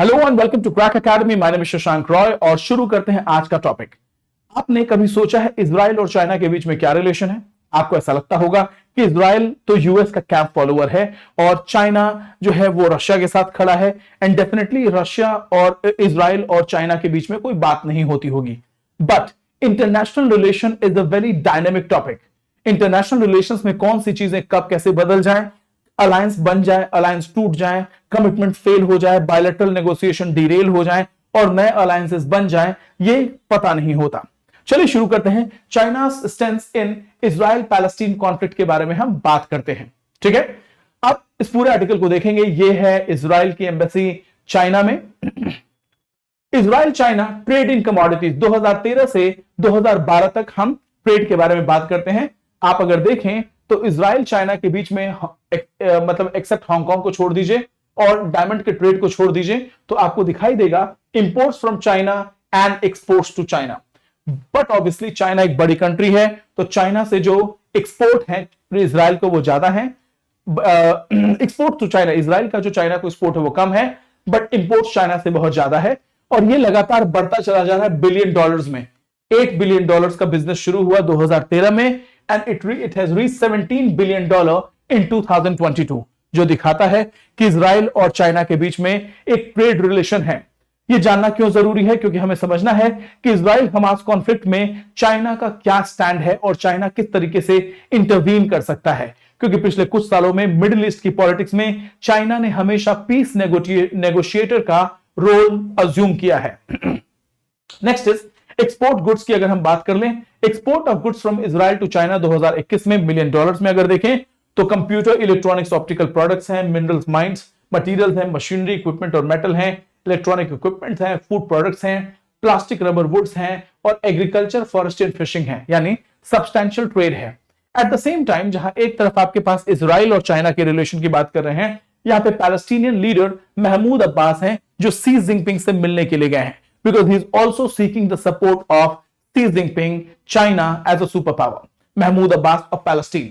Hello and welcome to Crack Academy. My name is Shashank Roy और शुरू करते हैं आज का टॉपिक। आपने कभी सोचा है इजराइल और चाइना के बीच में क्या रिलेशन है? आपको ऐसा लगता होगा कि इजराइल तो यूएस का कैंप फॉलोअर है और चाइना जो है वो रशिया के साथ खड़ा है एंड डेफिनेटली रशिया और इजराइल और चाइना के बीच में कोई बात नहीं होती होगी। But international relation is a very dynamic topic. International relations में कौन सी चीजें कब कैसे बदल जाएं, अलायंस बन जाए, अलायंस टूट जाए, कमिटमेंट फेल हो जाए, बायलैटरल नेगोशिएशन डिरेल हो जाए और नए अलायंसेस बन जाए, ये पता नहीं होता। चलिए शुरू करते हैं। चाइना स्टैंड्स इन इजराइल पैलेस्टीन कॉन्फ्लिक्ट के बारे में हम बात करते हैं, ठीक है। अब इस पूरे आर्टिकल को देखेंगे। ये है इजराइल की एम्बेसी चाइना में। Israel China trade in commodities 2013 से 2012 तक हम ट्रेड के बारे में बात करते हैं। आप अगर देखें तो इजराइल चाइना के बीच में मतलब एक्सेप्ट हांगकांग को छोड़ दीजिए और डायमंड के ट्रेड को छोड़ दीजिए तो आपको दिखाई देगा imports from China and exports to China. But obviously China एक बड़ी कंट्री है तो चाइना से जो एक्सपोर्ट है इजराइल को वो ज्यादा है। एक्सपोर्ट टू चाइना, इजराइल का जो चाइना को एक्सपोर्ट है वो कम है, बट इंपोर्ट चाइना से बहुत ज्यादा है और ये लगातार बढ़ता चला जा रहा है बिलियन डॉलर्स में। $8 बिलियन का बिजनेस शुरू हुआ 2013 में and it has reached $17 billion in 2022, जो दिखाता है कि इजराइल और चाइना के बीच में एक ट्रेड रिलेशन है। यह जानना क्यों जरूरी है? क्योंकि हमें समझना है कि इजराइल हमास कॉन्फ्लिक्ट में चाइना का क्या स्टैंड है और चाइना किस तरीके से इंटरवीन कर सकता है। क्योंकि पिछले कुछ सालों में मिडिल ईस्ट की पॉलिटिक्स में चाइना ने हमेशा पीस नेगोशिएटर का रोल अज्यूम किया है। नेक्स्ट इज एक्सपोर्ट गुड्स की अगर हम बात कर लें, export of goods from Israel to China 2021 में मिलियन डॉलर्स में अगर देखें तो कंप्यूटर, इलेक्ट्रॉनिक्स, ऑप्टिकल प्रोडक्ट्स हैं, मिनरल्स, माइंस, मटेरियल्स हैं, मशीनरी, इक्विपमेंट और मेटल हैं, इलेक्ट्रॉनिक इक्विपमेंट हैं, फूड प्रोडक्ट्स हैं, प्लास्टिक, रबर, वुड्स हैं और एग्रीकल्चर, फॉरेस्ट्री एंड फिशिंग है, यानी सब्सटैंशियल ट्रेड है। एट द सेम टाइम जहां एक तरफ आपके पास इजराइल और चाइना के रिलेशन की बात कर रहे हैं, यहां पे पैलेस्टीनियन लीडर महमूद अब्बास हैं जो सी जिनपिंग से मिलने के लिए गए हैं because he is also seeking the support of Xi Jinping, China as a superpower. Mahmoud Abbas of Palestine.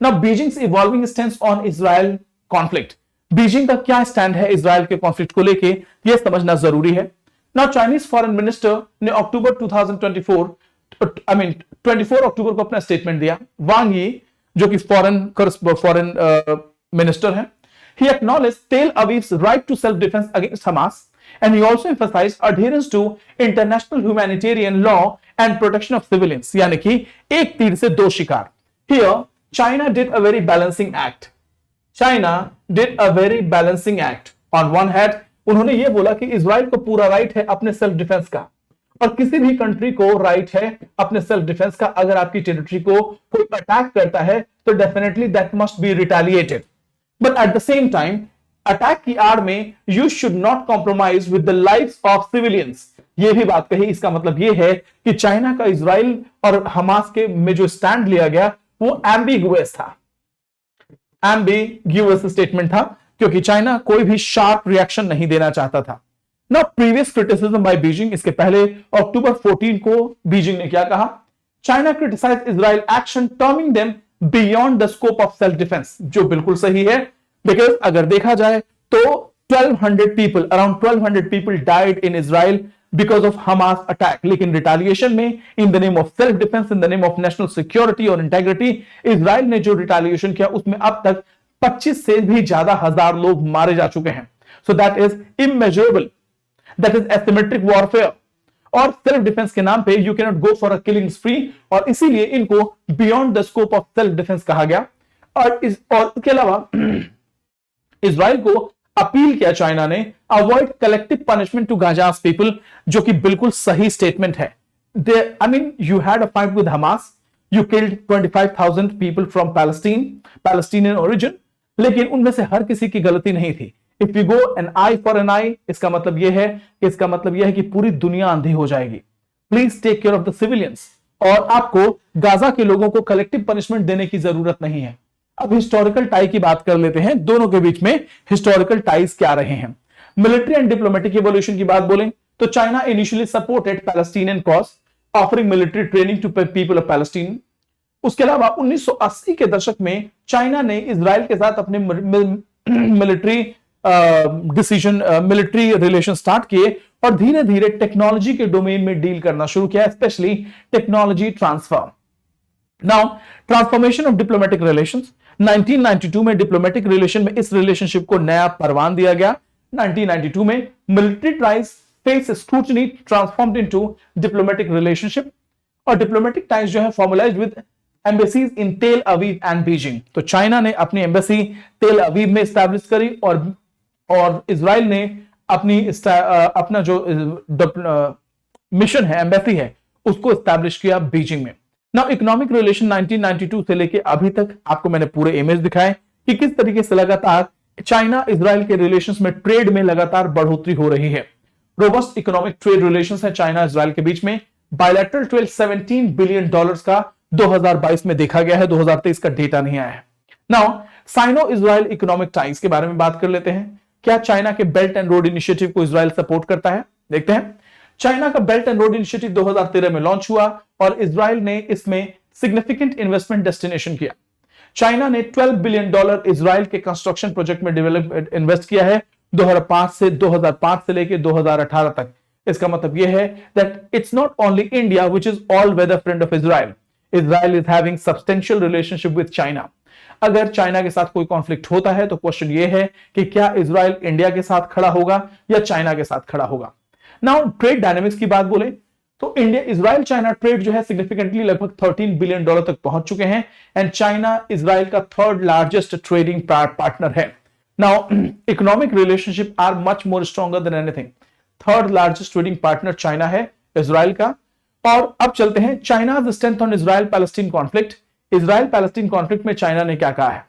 Now, Beijing's evolving stance on Israel conflict. Beijing का क्या स्टैंड है इजराइल के कॉन्फ्लिक्ट को लेके, यह समझना जरूरी है। Now, Chinese फॉरेन मिनिस्टर ने अक्टूबर 2024 24 अक्टूबर को अपना स्टेटमेंट दिया। वांग यी जो कि फॉरेन मिनिस्टर हैं, he acknowledged Tel Aviv's right to self defense against Hamas. And he also emphasized adherence to international humanitarian law and protection of civilians. यानी कि एक तीर से दो शिकार। Here, China did a very balancing act. China did a very balancing act. On one hand, उन्होंने ये बोला कि इजराइल को पूरा राइट है अपने सेल्फ डिफेंस का और किसी भी कंट्री को राइट है अपने सेल्फ डिफेंस का। अगर आपकी टेरिटरी को कोई अटैक करता है तो definitely that must be retaliated. But at the same time attack की आड़ में you should not compromise with the lives of civilians. ये भी बात कही। इसका मतलब यह है कि चाइना का इजराइल और हमास के में जो स्टैंड लिया गया वो एम्बिगुअस था, एम्बिगुअस स्टेटमेंट था, क्योंकि चाइना कोई भी शार्प रिएक्शन नहीं देना चाहता था। Now previous criticism by Beijing, इसके पहले अक्टूबर 14 को बीजिंग ने क्या कहा? China criticise Israel action terming them beyond the scope of self defence, जो बिल्कुल सही है। बिकॉज अगर देखा जाए तो 1200 people, around 1200 people died in Israel because of Hamas attack. लेकिन रिटेलिएशन में in the name of self defence, in the name of national security और इंटेग्रिटी, इजराइल ने जो रिटेलिएशन किया उसमें अब तक 25 से भी ज्यादा हजार लोग मारे जा चुके हैं। So that is immeasurable, that is asymmetric warfare. और सेल्फ डिफेंस के नाम पे you can not go for a killing स्प्री, और इसीलिए इनको beyond the scope of self defence कहा गया। और इसके अलावा इजराइल को अपील किया चाइना ने, avoid collective punishment to Gaza's people, जो कि बिल्कुल सही स्टेटमेंट है। I mean you had a fight with Hamas, you killed 25,000 people from Palestinian origin, लेकिन उनमें से हर किसी की गलती नहीं थी। If you go an eye for an eye, इसका मतलब यह है कि पूरी दुनिया अंधी हो जाएगी। Please take care of the civilians, और आपको गाजा के लोगों को कलेक्टिव पनिशमेंट देने की जरूरत नहीं है। अब हिस्टोरिकल टाई की बात कर लेते हैं। दोनों के बीच में हिस्टोरिकल टाइज क्या रहे हैं? मिलिट्री एंड डिप्लोमेटिक इवोल्यूशन की बात बोलें तो China initially supported Palestinian cause, offering military training to people of Palestine. उसके अलावा 1980 के दशक में चाइना ने इजराइल के साथ अपने military decision military relation start किए और धीरे धीरे टेक्नोलॉजी के डोमेन में डील करना शुरू किया, specially technology transfer. Now transformation of diplomatic relations, 1992 में डिप्लोमेटिक रिलेशन में इस रिलेशनशिप को नया परवान दिया गया। 1992 में military ties face scrutiny transformed into diplomatic relationship, और डिप्लोमेटिक टाइज जो है फॉर्मुलाइज्ड विद एम्बेसीज इन तेल अवीव एंड बीजिंग। तो चाइना ने अपनी एम्बेसी तेल अवीव में स्टैब्लिश करी और इजराइल ने अपना जो मिशन है, एम्बेसी है, उसको स्टैब्लिश किया बीजिंग में। नाउ इकोनॉमिक रिलेशन 1992 से लेके अभी तक आपको मैंने पूरे इमेज दिखाए कि किस तरीके से लगातार चाइना इजराइल के रिलेशंस में ट्रेड में लगातार बढ़ोतरी हो रही है। रोबस्ट इकोनॉमिक ट्रेड रिलेशंस है चाइना इजराइल के बीच में। बायलैटरल ट्रेड $17 बिलियन का 2022 में देखा गया है, 2023 का डेटा नहीं आया है। Now Sino Israel economic ties के बारे में बात कर लेते हैं। क्या चाइना के बेल्ट एंड रोड इनिशिएटिव को इजराइल सपोर्ट करता है? देखते हैं। चाइना का बेल्ट एंड रोड इनिशिएटिव 2013 में लॉन्च हुआ और इजराइल ने इसमें सिग्निफिकेंट इन्वेस्टमेंट डेस्टिनेशन किया। चाइना ने $12 बिलियन इजराइल के कंस्ट्रक्शन प्रोजेक्ट में इन्वेस्ट किया है 2005 से लेकर 2018 तक। इसका मतलब यह है that it's not only India which is all weather friend of Israel, Israel is having substantial relationship with China. अगर चाइना के साथ कोई कॉन्फ्लिक्ट होता है तो क्वेश्चन यह है कि क्या इजराइल इंडिया के साथ खड़ा होगा या चाइना के साथ खड़ा होगा। नाउ ट्रेड डायनेमिक्स की बात बोले तो इंडिया इजराइल चाइना ट्रेड जो है सिग्निफिकेंटली लगभग $13 बिलियन तक पहुंच चुके हैं एंड चाइना इजराइल का थर्ड लार्जेस्ट ट्रेडिंग पार्टनर है। Now economic relationship are much more stronger than anything. Third largest trading partner China है इजराइल का। और अब चलते हैं China strength on Israel Palestine conflict. Israel Palestine conflict में China ने क्या कहा है?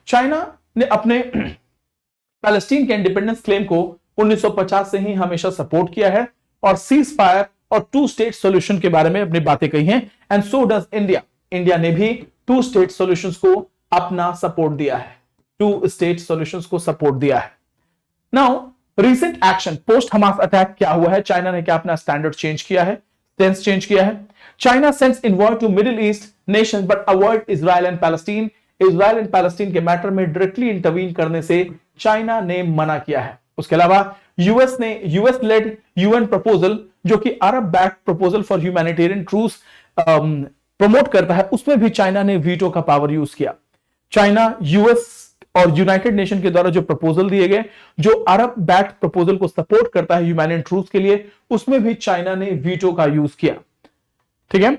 चाइना ने अपने पैलेस्टीन के इंडिपेंडेंस क्लेम को 1950 से ही हमेशा सपोर्ट किया है और सीज फायर और टू स्टेट सॉल्यूशन के बारे में अपनी बातें कही हैं and so does India. India ने भी टू स्टेट सॉल्यूशंस को अपना सपोर्ट दिया है, टू स्टेट सॉल्यूशंस को सपोर्ट दिया है। Now recent action post Hamas attack क्या हुआ है? चाइना ने क्या अपना स्टैंडर्ड चेंज किया है, स्टेंस चेंज किया है? China sends envoy to middle east nation but avoid Israel and Palestine. Israel and Palestine के मैटर में डायरेक्टली इंटरवीन करने से चाइना ने मना किया है। उसके अलावा यूएस लेड यूएन प्रपोजल जो कि Arab backed proposal for humanitarian truce promote करता है, उसमें भी चाइना ने वीटो का पावर यूज किया। चाइना यूएस और यूनाइटेड नेशन के द्वारा जो प्रपोजल दिए गए जो अरब बैक्ड प्रपोजल को सपोर्ट करता है ह्यूमैनिटेरियन ट्रूस के लिए, उसमें भी चाइना ने वीटो का यूज किया। ठीक है,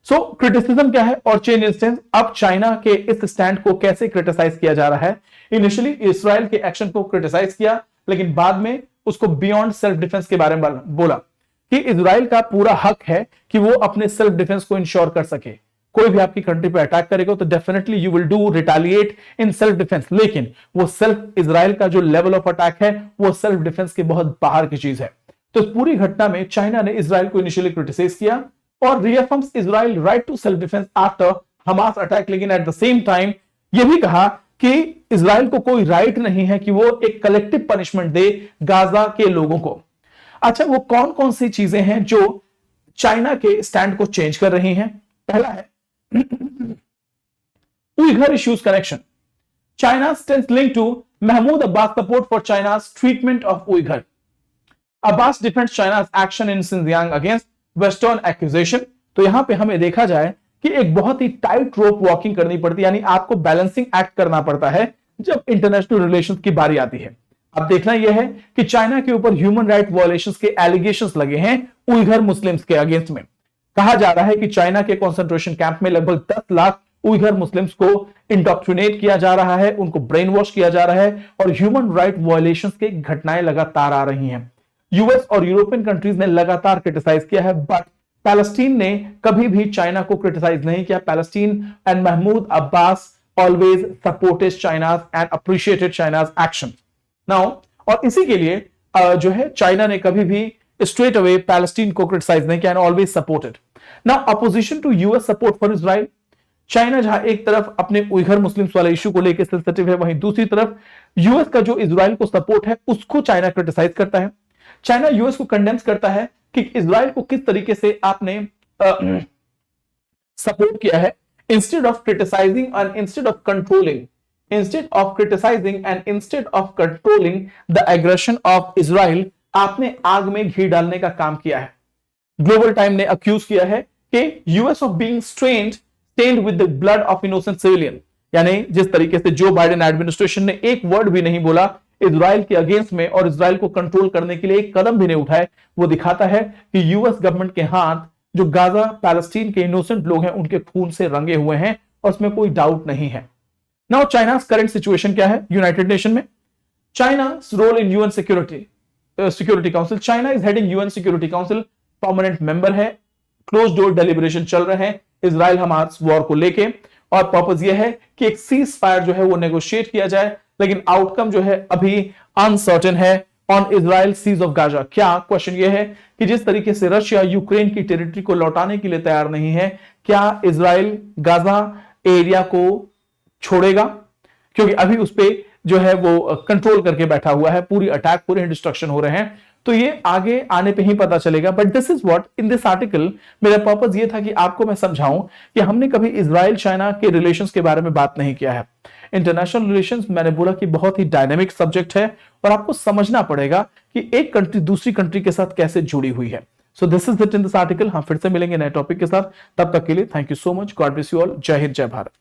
सो क्रिटिसिज्म क्या है और चेंज इन स्टैंड। अब चाइना के इस स्टैंड को कैसे क्रिटिसाइज किया जा रहा है? इनिशियली इसराइल के एक्शन को क्रिटिसाइज किया, लेकिन बाद में उसको बियॉन्ड सेल्फ डिफेंस के बारे में बोला कि इजराइल का पूरा हक है कि वो अपने सेल्फ डिफेंस को इंश्योर कर सके। कोई भी आपकी कंट्री पे अटैक करेगा तो definitely you will do retaliate in self defence, लेकिन वो सेल्फ इजराइल का जो लेवल ऑफ अटैक है वो सेल्फ डिफेंस के बहुत बाहर की चीज है। तो इस पूरी घटना में चाइना ने इजराइल को इनिशियली क्रिटिसाइज किया और reaffirms Israel right to self defence after Hamas attack, लेकिन एट द सेम टाइम यह भी कहा कि इजराइल को कोई राइट नहीं है कि वो एक कलेक्टिव पनिशमेंट दे गाजा के लोगों को। अच्छा, वो कौन कौन सी चीजें हैं जो चाइना के स्टैंड को चेंज कर रही हैं? पहला है Uyghur issues connection. China stands linked to Mahmoud Abbas support for China's treatment of Uyghur. Abbas defends China's action in Xinjiang against western accusation. तो यहां पे हमें देखा जाए कि एक बहुत ही टाइट रोप वॉकिंग करनी पड़ती है, यानी आपको बैलेंसिंग एक्ट करना पड़ता है जब इंटरनेशनल रिलेशंस की बारी आती है। अब देखना यह है कि चाइना के ऊपर ह्यूमन राइट वायलेशंस के एलिगेशंस लगे हैं उइघर मुस्लिम्स के अगेंस्ट में। कहा जा रहा है कि चाइना के कंसंट्रेशन कैंप में लगभग 10 लाख उइघर मुस्लिम्स को इंडोक्ट्रिनेट किया जा रहा है, उनको ब्रेन वॉश किया जा रहा है और ह्यूमन राइट वायलेशंस की घटनाएं लगातार आ रही हैं। यूएस और यूरोपियन कंट्रीज ने लगातार क्रिटिसाइज किया है, बट पैलेस्टीन ने कभी भी चाइना को क्रिटिसाइज नहीं किया। Palestine and Mahmoud Abbas always supported China's and appreciated China's action. Now और इसी के लिए जो है चाइना ने कभी भी स्ट्रेट अवे पैलेस्टीन को क्रिटिसाइज नहीं किया and always supported. Now opposition to US support for Israel, China जहां एक तरफ अपने उइघर मुस्लिम्स वाले इश्यू को लेकर सेंसिटिव है, वहीं दूसरी तरफ यूएस का जो इजराइल को सपोर्ट है उसको चाइना क्रिटिसाइज करता है। चाइना यूएस को कंडेम्स करता है कि इजराइल को किस तरीके से आपने सपोर्ट किया है। Instead of criticizing and instead of controlling, instead of criticizing and instead of controlling the aggression of Israel, आपने आग में घी डालने का काम किया है। ग्लोबल टाइम ने अक्यूज किया है कि US of being stained with the blood of innocent civilian, यानी जिस तरीके से जो बाइडेन एडमिनिस्ट्रेशन ने एक वर्ड भी नहीं बोला इजराइल के अगेंस्ट में और इजराइल को कंट्रोल करने के लिए एक कदम भी नहीं उठाए, वो दिखाता है कि यूएस गवर्नमेंट के हाथ जो गाजा पैलेस्टीन के इनोसेंट लोग हैं उनके खून से रंगे हुए हैं और उसमें कोई डाउट नहीं है। नाउ चाइना करंट सिचुएशन क्या है यूनाइटेड नेशन में? China role in UN security council, China is heading UN security council, permanent member है, क्लोज डोर डेलिब्रेशन चल रहे हैं इजराइल हमास वॉर को लेके, और पर्पस यह है कि एक सीज फायर जो है वो नेगोशिएट किया जाए, लेकिन आउटकम जो है अभी अनसर्टेन है on Israel siege of Gaza. क्या क्वेश्चन ये है कि जिस तरीके से रशिया यूक्रेन की टेरिटरी को लौटाने के लिए तैयार नहीं है, क्या इजराइल गाजा एरिया को छोड़ेगा? क्योंकि अभी उस पे जो है वो कंट्रोल करके बैठा हुआ है, पूरी अटैक पूरे डिस्ट्रक्शन हो रहे हैं, तो ये आगे आने पे ही पता चलेगा। But this is what in this article मेरा पर्पस ये था कि आपको मैं समझाऊं कि हमने कभी इजराइल चाइना के रिलेशंस के बारे में बात नहीं किया है। इंटरनेशनल रिलेशंस मैंने बोला कि बहुत ही डायनेमिक सब्जेक्ट है और आपको समझना पड़ेगा कि एक कंट्री दूसरी कंट्री के साथ कैसे जुड़ी हुई है। So this is it in this article. हम फिर से मिलेंगे नए टॉपिक के साथ, तब तक के लिए thank you so much, God bless you all, जय हिंद जय भारत।